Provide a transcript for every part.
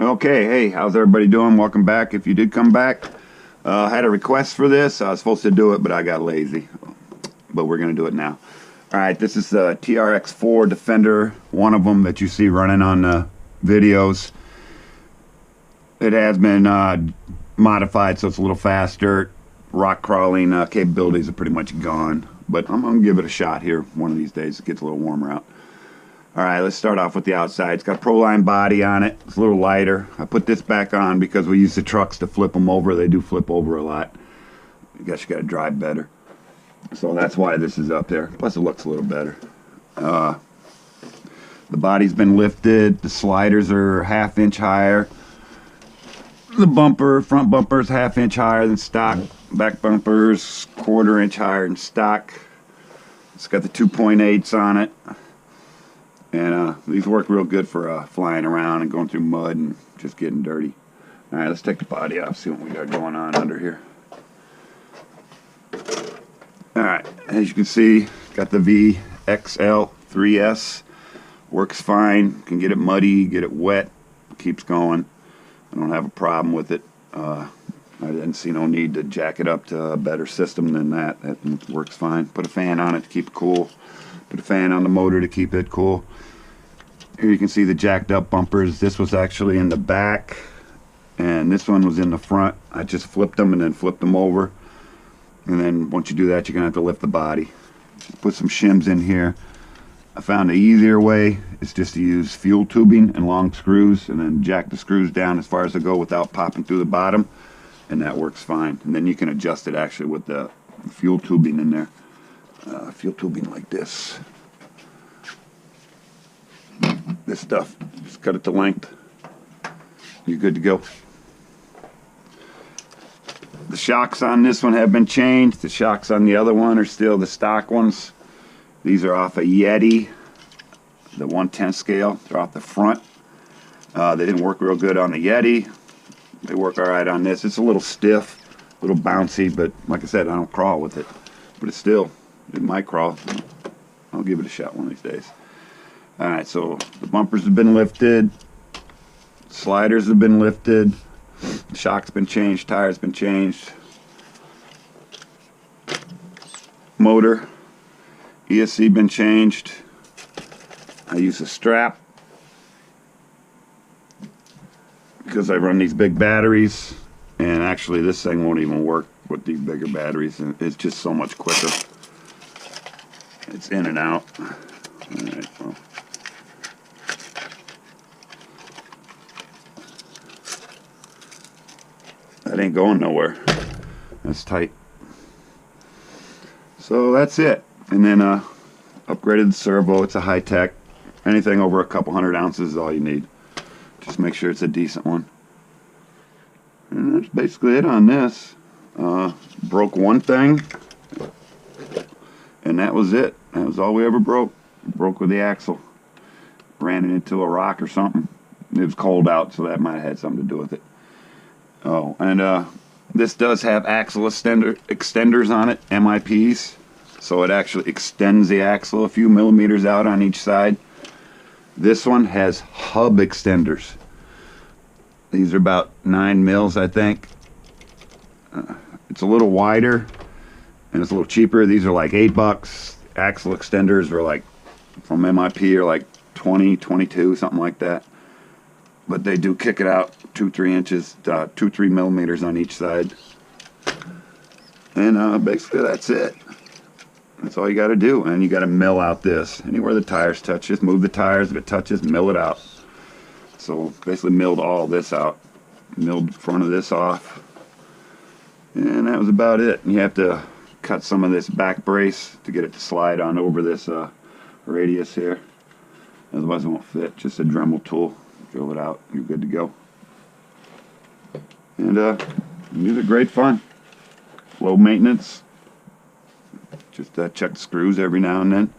Okay, hey, how's everybody doing? Welcome back. If you did come back, I had a request for this. I was supposed to do it, but I got lazy. But we're going to do it now. All right, this is the TRX4 Defender, one of them that you see running on the videos. It has been modified so it's a little faster. Rock crawling capabilities are pretty much gone. But I'm going to give it a shot here one of these days. It gets a little warmer out. Alright, let's start off with the outside. It's got a Proline body on it. It's a little lighter. I put this back on because we use the trucks to flip them over. They do flip over a lot. I guess you got to drive better. So that's why this is up there. Plus it looks a little better. The body's been lifted. The sliders are 1/2 inch higher. The front bumper is 1/2 inch higher than stock. Back bumper's 1/4 inch higher than stock. It's got the 2.8s on it. And these work real good for flying around and going through mud and just getting dirty. Alright, let's take the body off, see what we got going on under here. Alright, as you can see, got the VXL3. Works fine. Can get it muddy, get it wet, keeps going. I don't have a problem with it. I didn't see no need to jack it up to a better system than that. It works fine. Put a fan on it to keep it cool. Put a fan on the motor to keep it cool. Here you can see the jacked up bumpers. This was actually in the back and this one was in the front. I just flipped them and then flipped them over. And then once you do that, you're going to have to lift the body. Put some shims in here. I found the easier way is just to use fuel tubing and long screws and then jack the screws down as far as they go without popping through the bottom. And that works fine. And then you can adjust it actually with the fuel tubing in there. Fuel tubing like this. This stuff. Just cut it to length. You're good to go. The shocks on this one have been changed. The shocks on the other one are still the stock ones. These are off a Yeti, the 1/10 scale. They're off the front. They didn't work real good on the Yeti. They work alright on this. It's a little stiff, a little bouncy, but like I said, I don't crawl with it. But it's still, it might crawl. I'll give it a shot one of these days. Alright, so the bumpers have been lifted. Sliders have been lifted. Shock's been changed. Tires been changed. Motor. ESC been changed. I use a strap because I run these big batteries, and actually this thing won't even work with these bigger batteries. It's just so much quicker. It's in and out. Alright, well. That ain't going nowhere. That's tight. So that's it. And then upgraded the servo. It's a high-tech. Anything over a couple 100 ounces is all you need. Just make sure it's a decent one. And that's basically it on this. Broke one thing, and that was it. That was all we ever broke. Broke with the axle. Ran it into a rock or something. It was cold out, so that might have had something to do with it. Oh, and this does have axle extenders on it, MIPs. So it actually extends the axle a few millimeters out on each side. This one has hub extenders. These are about 9 mils, I think. It's a little wider and it's a little cheaper. These are like $8. Axle extenders are like, from MIP, are like 20, 22, something like that. But they do kick it out 2-3 inches, 2-3 millimeters on each side. And basically that's it. That's all you got to do. And you got to mill out this. Anywhere the tires touch, just move the tires. If it touches, mill it out. So basically milled all this out. Milled the front of this off. And that was about it. And you have to cut some of this back brace to get it to slide on over this radius here. Otherwise it won't fit. Just a Dremel tool. Drill it out. You're good to go. And these are great fun. Low maintenance. Just check the screws every now and then.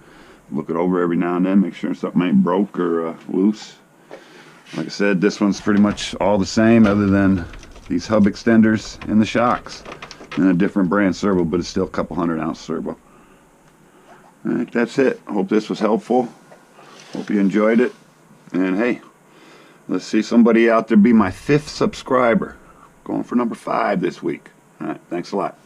Look it over every now and then. Make sure something ain't broke or loose. Like I said, this one's pretty much all the same other than these hub extenders and the shocks. And a different brand servo, but it's still a couple 100 ounce servo. Alright, that's it. I hope this was helpful. Hope you enjoyed it. And hey, Let's see somebody out there be my 5th subscriber. Going for number 5 this week. All right, thanks a lot.